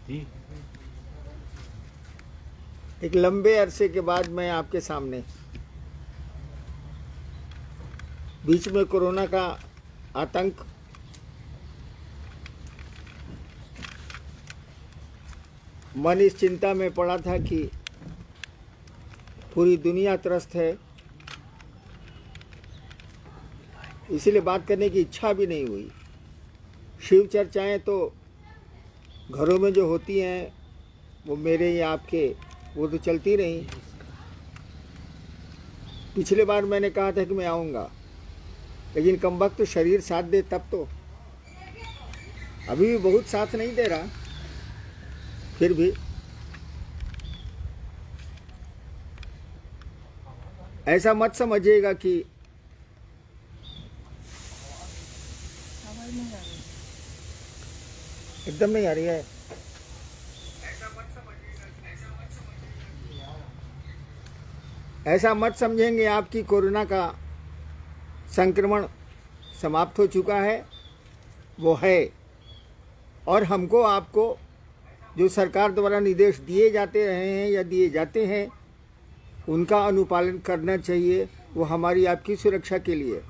जी। एक लंबे अरसे के बाद मैं आपके सामने, बीच में कोरोना का आतंक, मन इस चिंता में पड़ा था कि पूरी दुनिया त्रस्त है, इसीलिए बात करने की इच्छा भी नहीं हुई। शिव चर्चाएं तो घरों में जो होती हैं, वो मेरे या आपके, वो तो चलती रहीं। पिछले बार मैंने कहा था कि मैं आऊँगा, लेकिन कमबख्त तो शरीर साथ दे तब तो। अभी भी बहुत साथ नहीं दे रहा, फिर भी ऐसा मत समझिएगा कि एकदम नहीं आ रही है। ऐसा मत समझेंगे आप कि कोरोना का संक्रमण समाप्त हो चुका है। वो है, और हमको आपको जो सरकार द्वारा निर्देश दिए जाते रहे हैं या दिए जाते हैं, उनका अनुपालन करना चाहिए। वो हमारी आपकी सुरक्षा के लिए।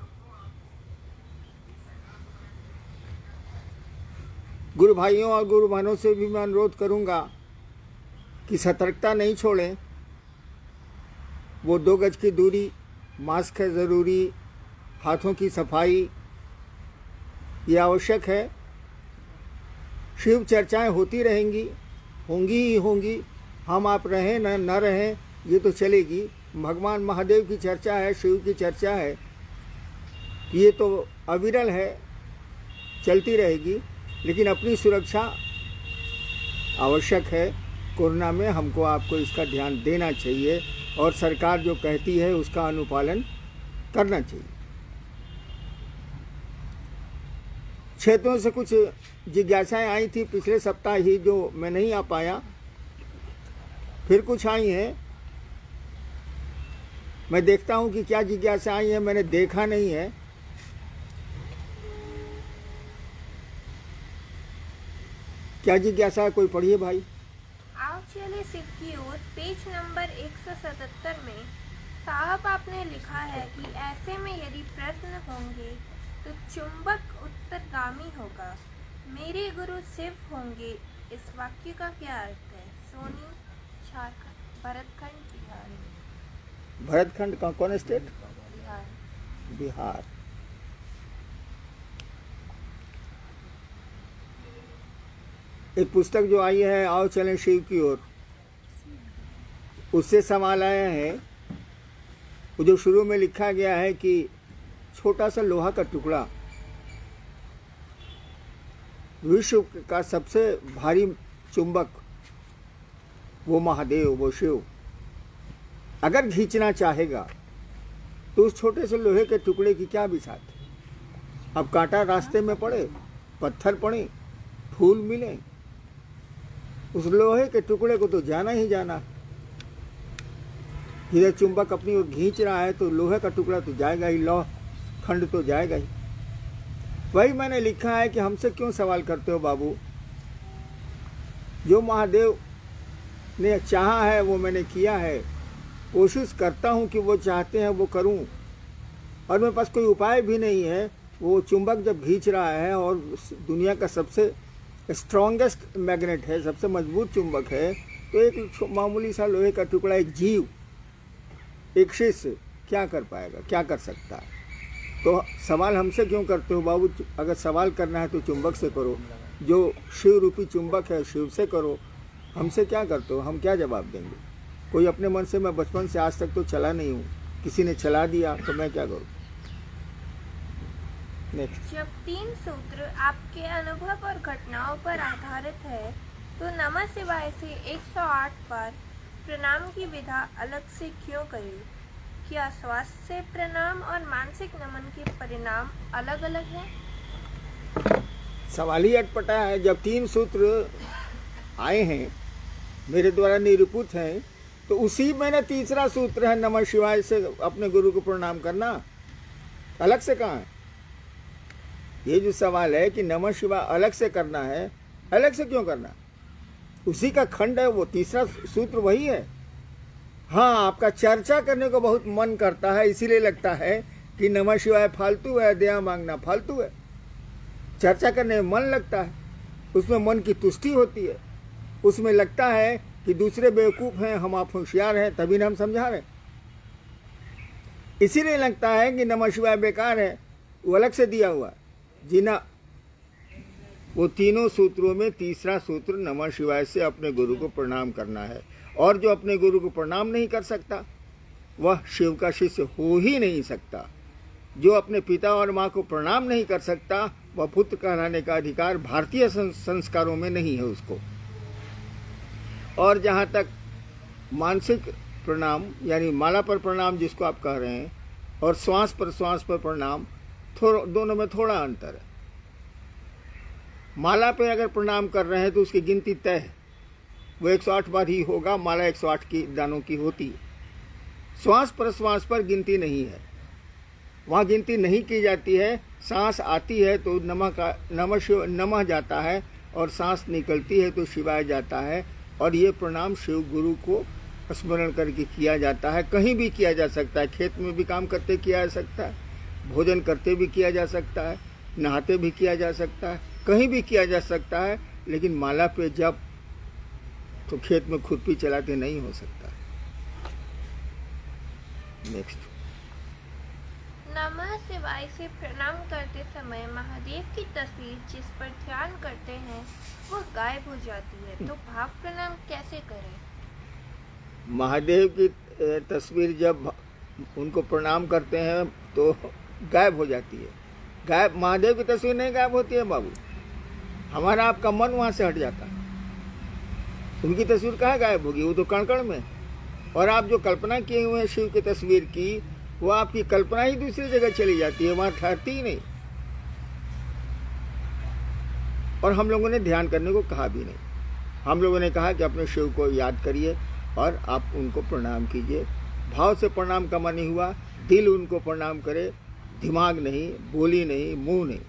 गुरु भाइयों और गुरु बहनों से भी मैं अनुरोध करूंगा कि सतर्कता नहीं छोड़ें। वो 2 गज की दूरी, मास्क है ज़रूरी, हाथों की सफाई ये आवश्यक है। शिव चर्चाएं होती रहेंगी, होंगी ही होंगी। हम आप रहें न रहें, ये तो चलेगी। भगवान महादेव की चर्चा है, शिव की चर्चा है, ये तो अविरल है, चलती रहेगी। लेकिन अपनी सुरक्षा आवश्यक है। कोरोना में हमको आपको इसका ध्यान देना चाहिए, और सरकार जो कहती है उसका अनुपालन करना चाहिए। क्षेत्रों से कुछ जिज्ञासाएं आई थी पिछले सप्ताह ही, जो मैं नहीं आ पाया। फिर कुछ आई हैं। मैं देखता हूं कि क्या जिज्ञासा आई है, मैंने देखा नहीं है। क्या जिज्ञासा है, कोई पढ़िए भाई। आओ चले शिव की ओर। पेज नंबर 177 में साहब आपने लिखा है कि ऐसे में यदि प्रश्न होंगे तो चुंबक उत्तरगामी होगा, मेरे गुरु शिव होंगे। इस वाक्य का क्या अर्थ है? सोनी, झारखंड, भरतखंड, बिहार। भरतखंड का कौन स्टेट? बिहार। बिहार। एक पुस्तक जो आई है, आओ चलें शिव की ओर, उससे सवाल आया है। वो जो शुरू में लिखा गया है कि छोटा सा लोहा का टुकड़ा, विश्व का सबसे भारी चुंबक, वो महादेव, वो शिव, अगर खींचना चाहेगा तो उस छोटे से लोहे के टुकड़े की क्या बिसात। अब कांटा रास्ते में पड़े, पत्थर पड़े, फूल मिले, उस लोहे के टुकड़े को तो जाना ही जाना। इधर चुंबक अपनी ओर खींच रहा है तो लोहे का टुकड़ा तो जाएगा ही, लौह खंड तो जाएगा ही। वही मैंने लिखा है कि हमसे क्यों सवाल करते हो बाबू। जो महादेव ने चाहा है वो मैंने किया है, कोशिश करता हूँ कि वो चाहते हैं वो करूँ, और मेरे पास कोई उपाय भी नहीं है। वो चुंबक जब खींच रहा है, और दुनिया का सबसे स्ट्रॉन्गेस्ट मैग्नेट है, सबसे मजबूत चुंबक है, तो एक मामूली सा लोहे का टुकड़ा, एक जीव, एक शिष्य क्या कर पाएगा, क्या कर सकता है। तो सवाल हमसे क्यों करते हो बाबू। अगर सवाल करना है तो चुंबक से करो, जो शिव रूपी चुंबक है शिव से करो। हमसे क्या करते हो, हम क्या जवाब देंगे। कोई अपने मन से, मैं बचपन से आज तक तो चला नहीं हूँ, किसी ने चला दिया तो मैं क्या करूँ। नेक्स्ट। जब 3 सूत्र आपके अनुभव और घटनाओं पर आधारित है तो नमः शिवाय से 108 बार प्रणाम की विधा अलग से क्यों करें? क्या स्वास्थ्य से प्रणाम और मानसिक नमन के परिणाम अलग अलग हैं? सवाल ही अटपटा है। जब 3 सूत्र आए हैं, मेरे द्वारा निरूपित हैं, तो उसी में ना तीसरा सूत्र है नमः शिवाय से अपने गुरु को प्रणाम करना। अलग से कहाँ है? ये जो सवाल है कि नमः शिवाय अलग से करना है, अलग से क्यों करना? उसी का खंड है, वो तीसरा सूत्र वही है। हाँ, आपका चर्चा करने को बहुत मन करता है, इसीलिए लगता है कि नमः शिवाय फालतू है, दया मांगना फालतू है। चर्चा करने में मन लगता है, उसमें मन की तुष्टि होती है, उसमें लगता है कि दूसरे बेवकूफ़ हैं, हम आप होशियार हैं, तभी ना हम समझा रहे। इसीलिए लगता है कि नमः शिवाय बेकार है, वो अलग से दिया हुआ जीना। वो तीनों सूत्रों में तीसरा सूत्र नमः शिवाय से अपने गुरु को प्रणाम करना है। और जो अपने गुरु को प्रणाम नहीं कर सकता वह शिव का शिष्य हो ही नहीं सकता। जो अपने पिता और माँ को प्रणाम नहीं कर सकता वह पुत्र कहलाने का अधिकार भारतीय संस्कारों में नहीं है उसको। और जहाँ तक मानसिक प्रणाम यानी माला पर प्रणाम जिसको आप कह रहे हैं, और श्वास पर प्रणाम, दोनों में थोड़ा अंतर है। माला पे अगर प्रणाम कर रहे हैं तो उसकी गिनती तय है, वो 108 बार ही होगा, माला 108 की दानों की होती है। श्वास पर गिनती नहीं है, वहाँ गिनती नहीं की जाती है। सांस आती है तो नमः जाता है, और सांस निकलती है तो शिवाय जाता है। और ये प्रणाम शिव गुरु को स्मरण करके किया जाता है। कहीं भी किया जा सकता है, खेत में भी काम करते किया जा सकता है, भोजन करते भी किया जा सकता है, नहाते भी किया जा सकता है, कहीं भी किया जा सकता है। लेकिन माला पे जब तो खेत में खुरपी चलाते नहीं हो सकता। नेक्स्ट। नमः शिवाय से प्रणाम करते समय महादेव की तस्वीर जिस पर ध्यान करते हैं वह गायब हो जाती है, तो भाव प्रणाम कैसे करें? महादेव की तस्वीर जब उनको प्रणाम करते हैं तो गायब हो जाती है। गायब महादेव की तस्वीर नहीं गायब होती है बाबू, हमारा आपका मन वहाँ से हट जाता है। उनकी तस्वीर कहाँ गायब होगी, वो तो कण कण में। और आप जो कल्पना किए हुए हैं शिव की तस्वीर की, वो आपकी कल्पना ही दूसरी जगह चली जाती है, वहाँ ठहरती ही नहीं। और हम लोगों ने ध्यान करने को कहा भी नहीं। हम लोगों ने कहा कि अपने शिव को याद करिए और आप उनको प्रणाम कीजिए। भाव से प्रणाम का मन नहीं हुआ, दिल उनको प्रणाम करे, दिमाग नहीं, बोली नहीं, मुंह नहीं।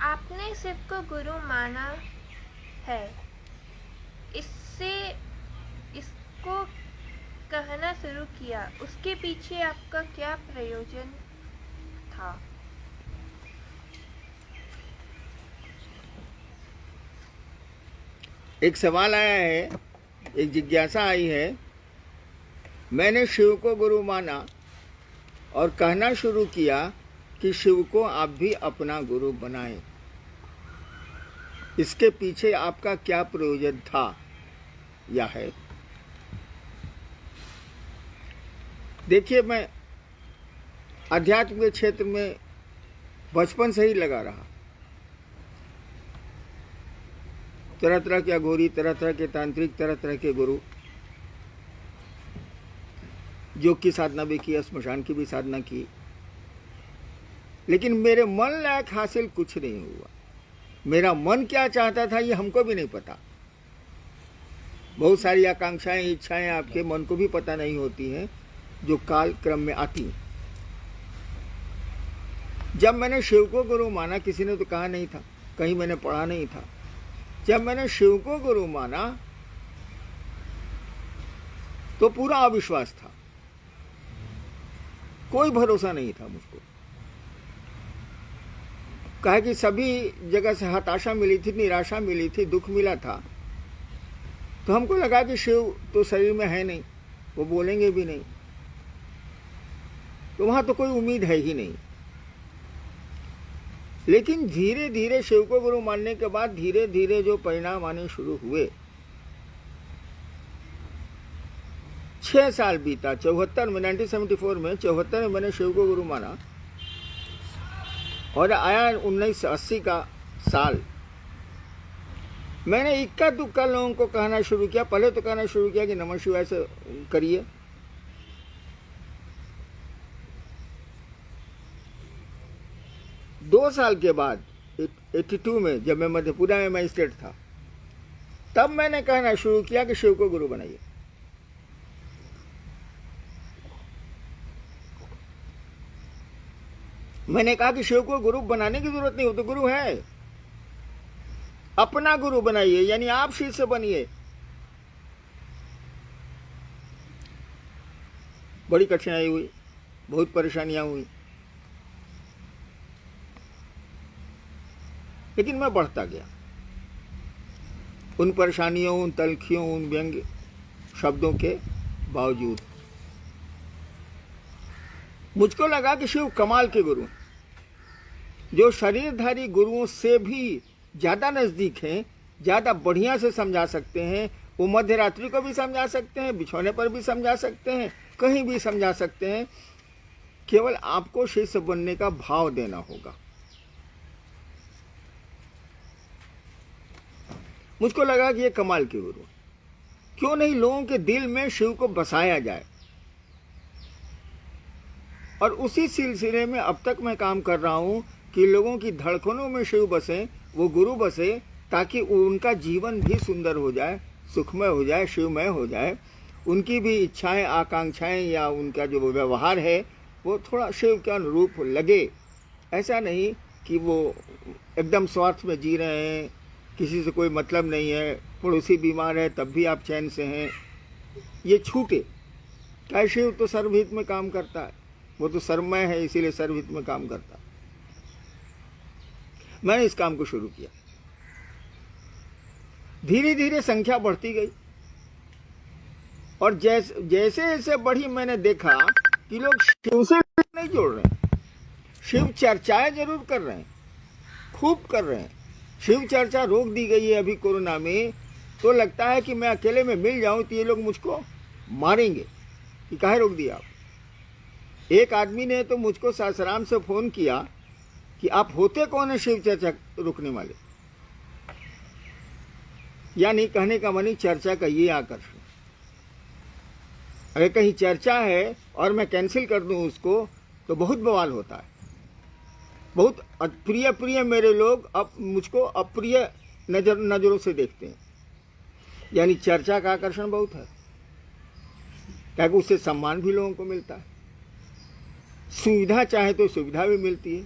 आपने शिव को गुरु माना है, इसको कहना शुरू किया, उसके पीछे आपका क्या प्रयोजन था? एक सवाल आया है, एक जिज्ञासा आई है। मैंने शिव को गुरु माना और कहना शुरू किया कि शिव को आप भी अपना गुरु बनाएं। इसके पीछे आपका क्या प्रयोजन था या है? देखिए, मैं अध्यात्म के क्षेत्र में बचपन से ही लगा रहा। तरह तरह के अघोरी, तरह तरह के तांत्रिक, तरह तरह के गुरु, योग की साधना भी की, स्मशान की भी साधना की, लेकिन मेरे मन लायक हासिल कुछ नहीं हुआ। मेरा मन क्या चाहता था ये हमको भी नहीं पता। बहुत सारी आकांक्षाएं, इच्छाएं आपके मन को भी पता नहीं होती हैं, जो काल क्रम में आती हैं। जब मैंने शिव को गुरु माना, किसी ने तो कहा नहीं था, कहीं मैंने पढ़ा नहीं था। जब मैंने शिव को गुरु माना तो पूरा अविश्वास था, कोई भरोसा नहीं था मुझको। कहा कि सभी जगह से हताशा मिली थी, निराशा मिली थी, दुख मिला था। तो हमको लगा कि शिव तो शरीर में है नहीं, वो बोलेंगे भी नहीं, तो वहां तो कोई उम्मीद है ही नहीं। लेकिन धीरे धीरे शिव को गुरु मानने के बाद धीरे धीरे जो परिणाम आने शुरू हुए, 6 साल बीता। 74 में, 1974 में, 74 में मैंने शिव को गुरु माना और आया 1980 का साल। मैंने इक्का दुक्का लोगों को कहना शुरू किया। पहले तो कहना शुरू किया कि नमः शिवाय से करिए, दो साल के बाद 82 में, जब मैं मधेपुरा में मजिस्ट्रेट था, तब मैंने कहना शुरू किया कि शिव को गुरु बनाइए। मैंने कहा कि शिव को गुरु बनाने की जरूरत नहीं, वो तो गुरु है। अपना गुरु बनाइए, यानी आप शिष्य बनिए। बड़ी कठिनाई हुई, बहुत परेशानियां हुई, लेकिन मैं बढ़ता गया। उन परेशानियों, उन तलखियों, उन व्यंग्य शब्दों के बावजूद मुझको लगा कि शिव कमाल के गुरु, जो शरीरधारी गुरुओं से भी ज्यादा नजदीक हैं, ज्यादा बढ़िया से समझा सकते हैं। वो मध्य रात्रि को भी समझा सकते हैं, बिछौने पर भी समझा सकते हैं, कहीं भी समझा सकते हैं। केवल आपको शिष्य बनने का भाव देना होगा। मुझको लगा कि ये कमाल के गुरु, क्यों नहीं लोगों के दिल में शिव को बसाया जाए। और उसी सिलसिले में अब तक मैं काम कर रहा हूं कि लोगों की धड़कनों में शिव बसे, वो गुरु बसे, ताकि उनका जीवन भी सुंदर हो जाए, सुखमय हो जाए, शिवमय हो जाए। उनकी भी इच्छाएं, आकांक्षाएं या उनका जो व्यवहार है वो थोड़ा शिव के अनुरूप लगे। ऐसा नहीं कि वो एकदम स्वार्थ में जी रहे हैं, किसी से कोई मतलब नहीं है, पड़ोसी बीमार है तब भी आप चैन से हैं, ये छूटे। क्या शिव तो सर्वहित में काम करता है, वो तो सर्वमय है, इसीलिए सर्वहित में काम करता है। मैंने इस काम को शुरू किया। धीरे धीरे संख्या बढ़ती गई और जैसे जैसे बढ़ी, मैंने देखा कि लोग शिव से नहीं जोड़ रहे हैं। शिव चर्चाएं जरूर कर रहे हैं, खूब कर रहे हैं। शिव चर्चा रोक दी गई है अभी कोरोना में, तो लगता है कि मैं अकेले में मिल जाऊं तो ये लोग मुझको मारेंगे कि काहे रोक दिया आप। एक आदमी ने तो मुझको सासाराम से फोन किया कि आप होते कौन है शिव चर्चा रोकने वाले। यानी कहने का मानी चर्चा का ये आकर्षण। अगर कहीं चर्चा है और मैं कैंसिल कर दूं उसको तो बहुत बवाल होता है। बहुत प्रिय प्रिय मेरे लोग अब मुझको अप्रिय नजरों से देखते हैं। यानी चर्चा का आकर्षण बहुत है, क्योंकि उससे सम्मान भी लोगों को मिलता है, सुविधा चाहे तो सुविधा भी मिलती है,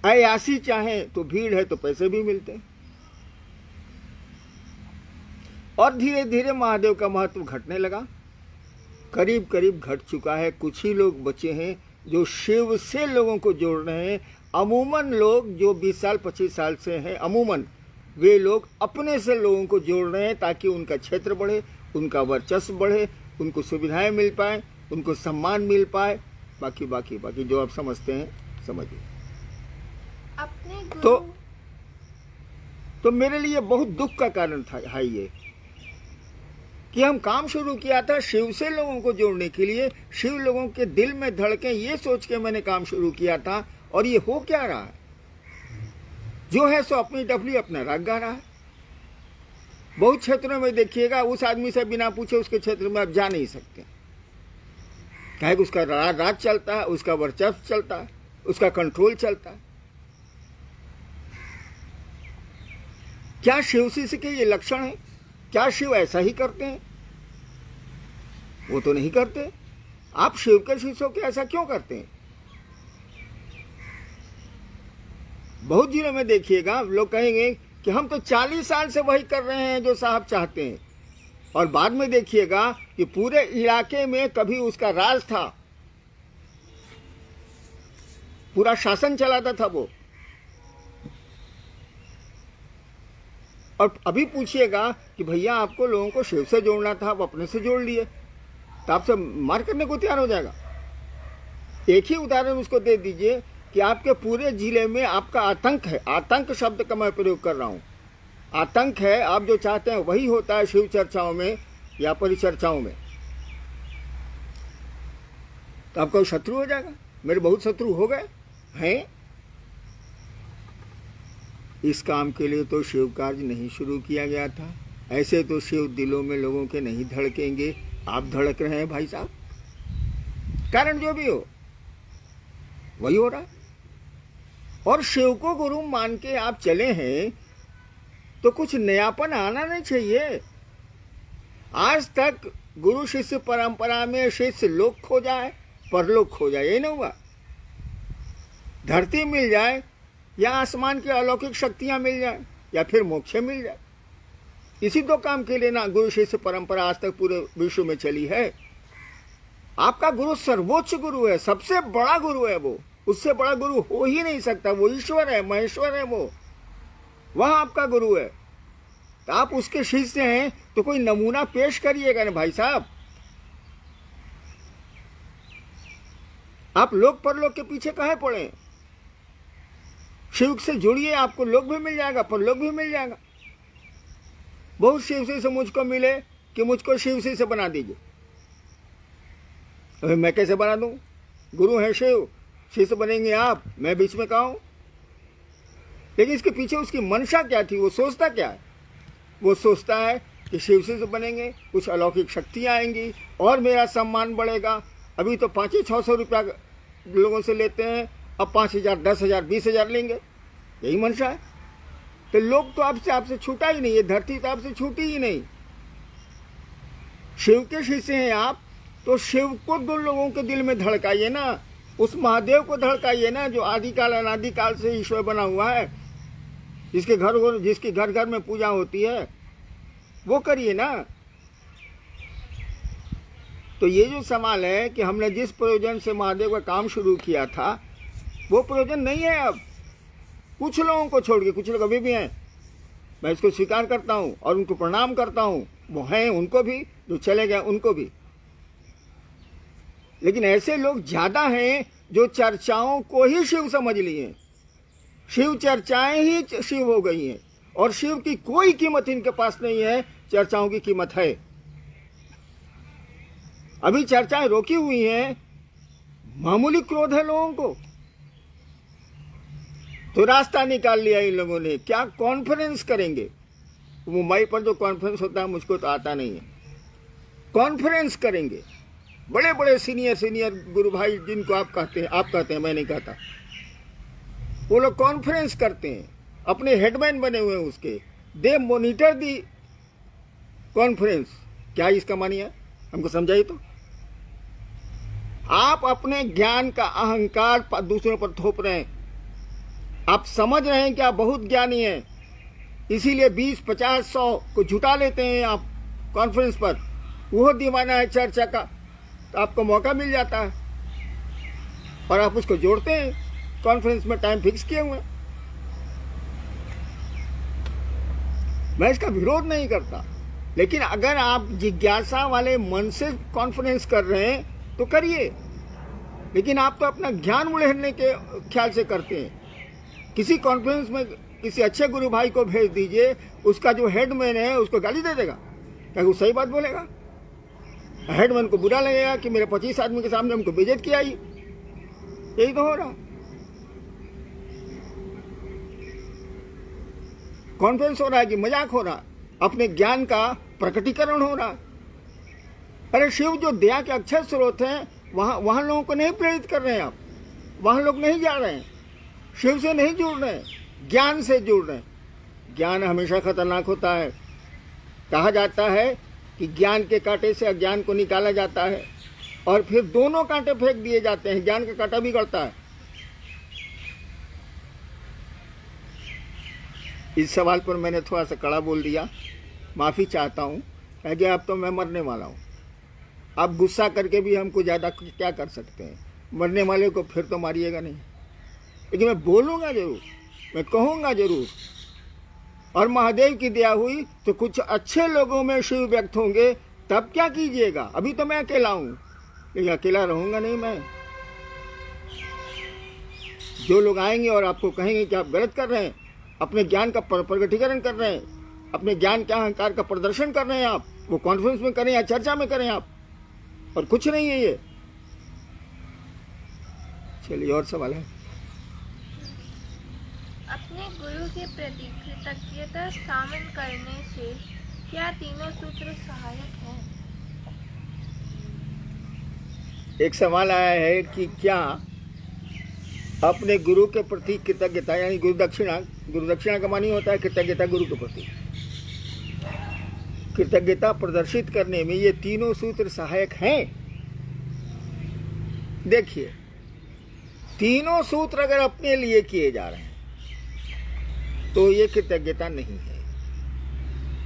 अयासी चाहे तो भीड़ है तो पैसे भी मिलते हैं। और धीरे धीरे महादेव का महत्व घटने लगा, करीब करीब घट चुका है। कुछ ही लोग बचे हैं जो शिव से लोगों को जोड़ रहे हैं। अमूमन लोग जो 20 साल 25 साल से हैं, अमूमन वे लोग अपने से लोगों को जोड़ रहे हैं ताकि उनका क्षेत्र बढ़े, उनका वर्चस्व बढ़े, उनको सुविधाएं मिल पाए, उनको सम्मान मिल पाए। बाकी बाकी बाकी जो आप समझते हैं समझिए। अपने गुरु तो मेरे लिए बहुत दुख का कारण था है ये कि हम काम शुरू किया था शिव से लोगों को जोड़ने के लिए, शिव लोगों के दिल में धड़के, ये सोच के मैंने काम शुरू किया था। और ये हो क्या रहा है, जो है सो अपनी डफली अपना राग गा रहा है। बहुत क्षेत्रों में देखिएगा उस आदमी से बिना पूछे उसके क्षेत्र में आप जा नहीं सकते, क्या उसका राज चलता है, उसका वर्चस्व चलता है, उसका कंट्रोल चलता है। क्या शिव शिष्य के ये लक्षण है? क्या शिव ऐसा ही करते हैं? वो तो नहीं करते। आप शिव के शिष्यों के ऐसा क्यों करते हैं? बहुत जिलों में देखिएगा लोग कहेंगे कि हम तो 40 साल से वही कर रहे हैं जो साहब चाहते हैं, और बाद में देखिएगा कि पूरे इलाके में कभी उसका राज था, पूरा शासन चलाता था वो। और अभी पूछिएगा कि भैया आपको लोगों को शिव से जोड़ना था, आप अपने से जोड़ लिए, तो आपसे मार करने को तैयार हो जाएगा। एक ही उदाहरण उसको दे दीजिए कि आपके पूरे जिले में आपका आतंक है। आतंक शब्द का मैं प्रयोग कर रहा हूं, आतंक है। आप जो चाहते हैं वही होता है शिव चर्चाओं में या परिचर्चाओं में, तो आपका शत्रु हो जाएगा। मेरे बहुत शत्रु हो गए हैं। इस काम के लिए तो शिव कार्य नहीं शुरू किया गया था। ऐसे तो शिव दिलों में लोगों के नहीं धड़केंगे, आप धड़क रहे हैं भाई साहब। कारण जो भी हो वही हो रहा है। और शिव को गुरु मान के आप चले हैं तो कुछ नयापन आना नहीं चाहिए। आज तक गुरु शिष्य परंपरा में शिष्य लोक खो जाए, परलोक खो जाए, ये नहीं हुआ। धरती मिल जाए या आसमान की अलौकिक शक्तियां मिल जाए या फिर मोक्ष मिल जाए, इसी दो काम के लिए ना गुरु शिष्य परंपरा आज तक पूरे विश्व में चली है। आपका गुरु सर्वोच्च गुरु है, सबसे बड़ा गुरु है वो, उससे बड़ा गुरु हो ही नहीं सकता। वो ईश्वर है, महेश्वर है, वह आपका गुरु है। तो आप उसके शिष्य हैं तो कोई नमूना पेश करिएगा ना भाई साहब। आप लोक परलोक के पीछे काहे पड़े? शिव से जुड़िए, आपको लोक भी मिल जाएगा, परलोक भी मिल जाएगा। बहुत शिव से मुझको मिले कि मुझको शिव से बना दीजिए। अभी मैं कैसे बना दूं? गुरु है शिव, शिष्य बनेंगे आप, मैं बीच में कहा हूं? लेकिन इसके पीछे उसकी मंशा क्या थी? वो सोचता क्या है? वो सोचता है कि शिव से बनेंगे, कुछ अलौकिक शक्तियाँ आएंगी और मेरा सम्मान बढ़ेगा। अभी तो 500-600 रुपया लोगों से लेते हैं, अब 5,000, 10,000, 20,000 लेंगे, यही मंशा है। तो लोग तो आपसे छूटा ही नहीं, ये धरती तो आपसे छूटी ही नहीं। शिव के शिष्य हैं आप, तो शिव को दो लोगों के दिल में धड़काइए ना, उस महादेव को धड़काइए ना, जो आदिकाल अनादिकाल से ईश्वर बना हुआ है, जिसके घर घर में पूजा होती है, वो करिए ना। तो ये जो सवाल है कि हमने जिस प्रयोजन से महादेव का काम शुरू किया था, वो प्रयोजन नहीं है अब। कुछ लोगों को छोड़ के, कुछ लोग अभी भी हैं, मैं इसको स्वीकार करता हूँ और उनको प्रणाम करता हूँ, वो हैं, उनको भी, जो चले गए उनको भी। लेकिन ऐसे लोग ज्यादा हैं जो चर्चाओं को ही शिव समझ लिए। शिव चर्चाएं ही शिव हो गई हैं और शिव की कोई कीमत इनके पास नहीं है, चर्चाओं की कीमत है। अभी चर्चाएं रोकी हुई हैं, मामूली क्रोध है लोगों को, तो रास्ता निकाल लिया इन लोगों ने। क्या कॉन्फ्रेंस करेंगे? मुंबई पर जो कॉन्फ्रेंस होता है, मुझको तो आता नहीं है। कॉन्फ्रेंस करेंगे, बड़े बड़े सीनियर गुरु भाई जिनको आप कहते हैं, मैं नहीं कहता, वो लोग कॉन्फ्रेंस करते हैं, अपने हेडमैन बने हुए हैं उसके। दे मॉनिटर दी कॉन्फ्रेंस। क्या इसका मानिए? हमको समझाइए तो। आप अपने ज्ञान का अहंकार दूसरों पर थोप रहे हैं। आप समझ रहे हैं कि आप बहुत ज्ञानी हैं, इसीलिए 20, 50, 100 को जुटा लेते हैं आप कॉन्फ्रेंस पर। वो दीवाना है चर्चा का, तो आपको मौका मिल जाता है और आप उसको जोड़ते हैं कॉन्फ्रेंस में, टाइम फिक्स किए हुए। मैं इसका विरोध नहीं करता, लेकिन अगर आप जिज्ञासा वाले मन से कॉन्फ्रेंस कर रहे हैं तो करिए, लेकिन आप तो अपना ज्ञान उड़ेरने के ख्याल से करते हैं। किसी कॉन्फ्रेंस में किसी अच्छे गुरु भाई को भेज दीजिए, उसका जो हेडमैन है उसको गाली दे देगा, क्या वो सही बात बोलेगा? हेडमैन को बुरा लगेगा कि मेरे 25 आदमी के सामने हमको बेइज्जत किया ही। यही तो हो रहा। कॉन्फ्रेंस हो रहा है कि मजाक हो रहा, अपने ज्ञान का प्रकटीकरण हो रहा। अरे शिव जो दया के अक्षर स्रोत हैं, वहां लोगों को नहीं प्रेरित कर रहे हैं आप, वहां लोग नहीं जा रहे हैं, शिव से नहीं जुड़ रहे हैं, ज्ञान से जुड़ रहे हैं। ज्ञान हमेशा खतरनाक होता है। कहा जाता है कि ज्ञान के कांटे से अज्ञान को निकाला जाता है और फिर दोनों कांटे फेंक दिए जाते हैं, ज्ञान का कांटा भी गड़ता है। इस सवाल पर मैंने थोड़ा सा कड़ा बोल दिया, माफ़ी चाहता हूँ, क्योंकि अब तो मैं मरने वाला हूँ। आप गुस्सा करके भी हमको ज़्यादा क्या कर सकते हैं? मरने वाले को फिर तो मारिएगा नहीं, लेकिन मैं बोलूँगा जरूर, मैं कहूँगा जरूर। और महादेव की दया हुई तो कुछ अच्छे लोगों में शिव व्यक्त होंगे, तब क्या कीजिएगा? अभी तो मैं अकेला हूँ, लेकिन अकेला रहूँगा नहीं मैं। जो लोग आएंगे और आपको कहेंगे कि आप गलत कर रहे हैं, अपने ज्ञान का प्रकटीकरण कर रहे हैं, अपने ज्ञान के अहंकार का प्रदर्शन कर रहे हैं आप, वो कॉन्फ्रेंस में करें या चर्चा में करें आप, और कुछ नहीं है ये। चलिए और सवाल है। अपने गुरु के प्रति कृतज्ञता शामिल करने से क्या तीनों सूत्र सहायक हैं? एक सवाल आया है कि क्या अपने गुरु के प्रति कृतज्ञता, यानी गुरु दक्षिणा का मानी होता है कृतज्ञता गुरु के प्रति, कृतज्ञता प्रदर्शित करने में ये तीनों सूत्र सहायक हैं? देखिए, तीनों सूत्र अगर अपने लिए किए जा रहे हैं तो ये कृतज्ञता नहीं है।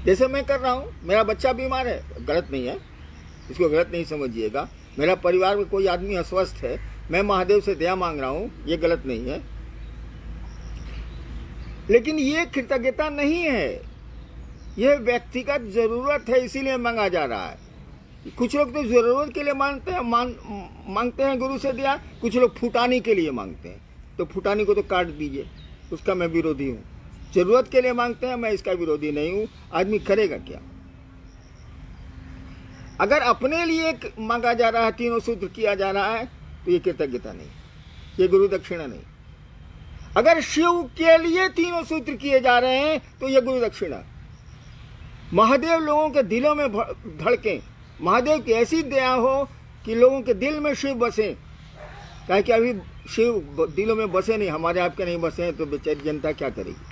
जैसे मैं कर रहा हूं, मेरा बच्चा बीमार है, गलत नहीं है, इसको गलत नहीं समझिएगा। मेरा परिवार में कोई आदमी अस्वस्थ है, मैं महादेव से दया मांग रहा हूं, ये गलत नहीं है। लेकिन ये कृतज्ञता नहीं है, यह व्यक्तिगत जरूरत है, इसीलिए मांगा जा रहा है। कुछ लोग तो जरूरत के लिए मांगते हैं गुरु से दया, कुछ लोग फुटानी के लिए मांगते हैं। तो फुटानी को तो काट दीजिए, उसका मैं विरोधी हूं। जरूरत के लिए मांगते हैं, मैं इसका विरोधी नहीं हूं। आदमी करेगा क्या? अगर अपने लिए मांगा जा रहा है, तीनों सूत्र किया जा रहा है, तो ये कृतज्ञता नहीं, ये गुरु दक्षिणा नहीं। अगर शिव के लिए तीनों सूत्र किए जा रहे हैं तो ये गुरु दक्षिणा। महादेव लोगों के दिलों में धड़के, महादेव की ऐसी दया हो कि लोगों के दिल में शिव बसे। क्या कि अभी शिव दिलों में बसे नहीं, हमारे आपके नहीं बसे हैं, तो बेचारी जनता क्या करेगी?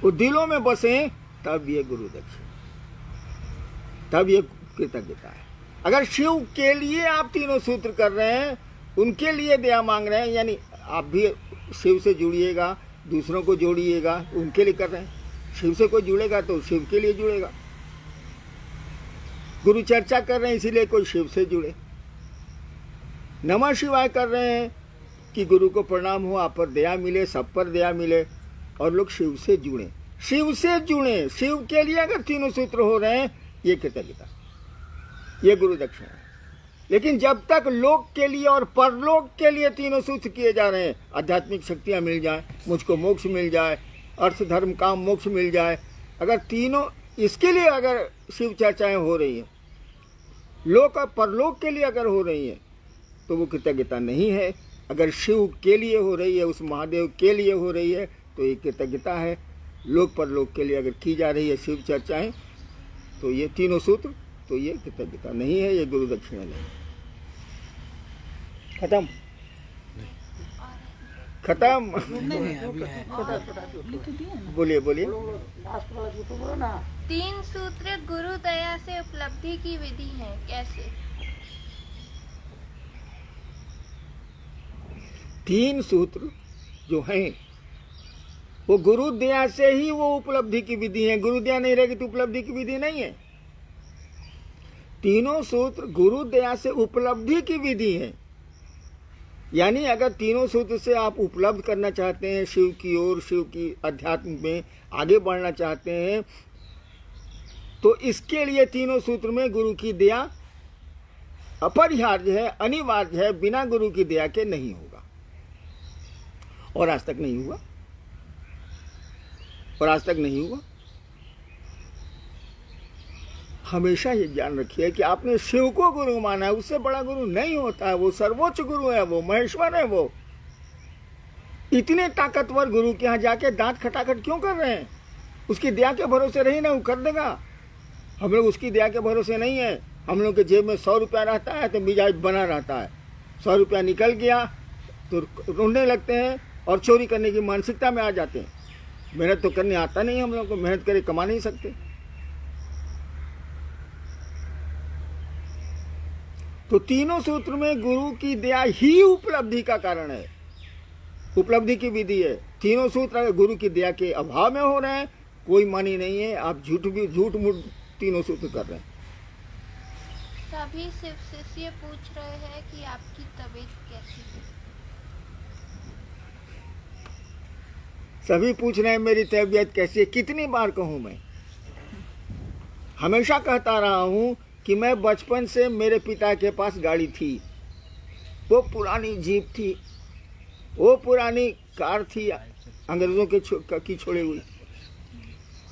वो दिलों में बसे, तब ये गुरु दक्षिणा, तब ये कृतज्ञता है। अगर शिव के लिए आप तीनों सूत्र कर रहे हैं, उनके लिए दया मांग रहे हैं, यानी आप भी शिव से जुड़िएगा, दूसरों को जोड़िएगा, उनके लिए कर रहे हैं। शिव से कोई जुड़ेगा तो शिव के लिए जुड़ेगा। गुरु चर्चा कर रहे हैं इसीलिए कोई शिव से जुड़े। नमः शिवाय कर रहे हैं कि गुरु को प्रणाम हो, आप पर दया मिले, सब पर दया मिले, और लोग शिव से जुड़े, शिव से जुड़े। शिव के लिए अगर तीनों सूत्र हो रहे हैं, ये कृतज्ञता, ये गुरु दक्षिणा है। लेकिन जब तक लोक के लिए और परलोक के लिए तीनों सूत्र किए जा रहे हैं, आध्यात्मिक शक्तियां मिल जाए, मुझको मोक्ष मिल जाए, अर्थ धर्म काम मोक्ष मिल जाए, अगर तीनों इसके लिए अगर शिव चर्चाएं हो रही हैं, लोक और परलोक के लिए अगर हो रही हैं, तो वो कृतज्ञता नहीं है। अगर शिव के लिए हो रही है, उस महादेव के लिए हो रही है, तो ये कृतज्ञता है। लोक परलोक के लिए अगर की जा रही है शिव चर्चाएं, तो ये तीनों सूत्र, तो ये कृतज्ञता नहीं है, ये गुरु दक्षिणा नहीं। खत्म खत्म। बोलिए बोलिए। तीन सूत्र गुरु दया से उपलब्धि की विधि है, कैसे? तीन सूत्र जो हैं वो गुरु दया से ही वो उपलब्धि की विधि है। गुरु दया नहीं रहेगी तो उपलब्धि की विधि नहीं है। तीनों सूत्र गुरु दया से उपलब्धि की विधि है। यानी अगर तीनों सूत्र से आप उपलब्ध करना चाहते हैं, शिव की ओर, शिव की अध्यात्म में आगे बढ़ना चाहते हैं, तो इसके लिए तीनों सूत्र में गुरु की दया अपरिहार्य है, अनिवार्य है। बिना गुरु की दया के नहीं होगा, और आज तक नहीं हुआ, और आज तक नहीं हुआ। हमेशा ये जान रखिए कि आपने शिव को गुरु माना है, उससे बड़ा गुरु नहीं होता है। वो सर्वोच्च गुरु है, वो महेश्वर है। वो इतने ताकतवर गुरु के यहाँ जाके दांत खटाखट क्यों कर रहे हैं? उसकी दया के भरोसे रही ना, वो कर देगा। हम लोग उसकी दया के भरोसे नहीं है। हम लोग के जेब में 100 रुपया रहता है तो मिजाज बना रहता है। 100 रुपया निकल गया तो रोने लगते हैं और चोरी करने की मानसिकता में आ जाते हैं। मेहनत तो करने आता नहीं, हम लोग को मेहनत करे कमा नहीं सकते। तो तीनों सूत्र में गुरु की दया ही उपलब्धि का कारण है, उपलब्धि की विधि है। तीनों सूत्र अगर गुरु की दया के अभाव में हो रहे हैं, कोई मानी नहीं है। आप झूठ मूठ तीनों सूत्र कर रहे हैं। सभी शिष्य पूछ रहे हैं कि आपकी तबीयत कैसी है? सभी पूछ रहे हैं मेरी तबीयत कैसी है। कितनी बार कहूं मैं? हमेशा कहता रहा हूं कि मैं बचपन से मेरे पिता के पास गाड़ी थी, वो पुरानी जीप थी, वो पुरानी कार थी अंग्रेजों की छोड़ी हुई,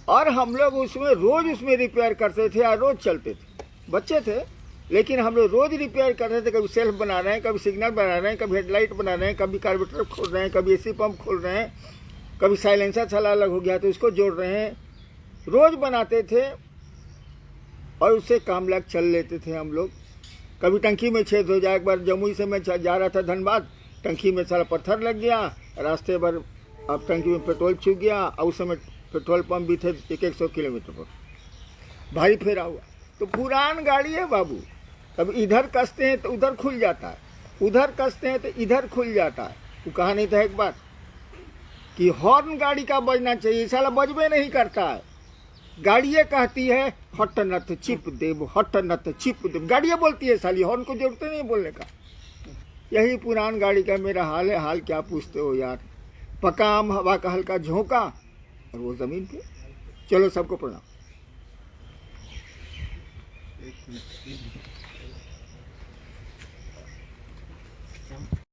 और हम लोग उसमें रोज उसमें रिपेयर करते थे और रोज चलते थे। बच्चे थे लेकिन हम लोग रोज रिपेयर करते थे। कभी सेल्फ बना रहे हैं, कभी सिग्नल बना रहे हैं, कभी हेडलाइट बना रहे हैं, कभी कार्बोरेटर खोल रहे हैं, कभी एसी पंप खोल रहे हैं, कभी साइलेंसर छला अलग हो गया तो उसको जोड़ रहे हैं। रोज बनाते थे और उससे काम लायक चल लेते थे हम लोग। कभी टंकी में छेद हो जाए। एक बार जमुई से मैं जा रहा था धनबाद, टंकी में सारा पत्थर लग गया, रास्ते भर अब टंकी में पेट्रोल चूक गया, और उस समय पेट्रोल पंप भी थे 100 किलोमीटर पर, भारी फेरा हुआ। तो पुरान गाड़ी है बाबू, अब इधर कसते हैं तो उधर खुल जाता है, उधर कसते हैं तो इधर खुल जाता है। वो कहा नहीं था एक बार कि हॉर्न गाड़ी का बजना चाहिए, साला बजबे नहीं करता है। गाड़ियाँ कहती है हट नथ चिप देव, हट नथ चिप देव, गाड़ियाँ बोलती है साली, हॉर्न को जरूरत नहीं बोलने का। यही पुरान गाड़ी का मेरा हाल है। हाल क्या पूछते हो यार, पका आम हवा का हल्का झोंका और वो जमीन पे। चलो सबको प्रणाम।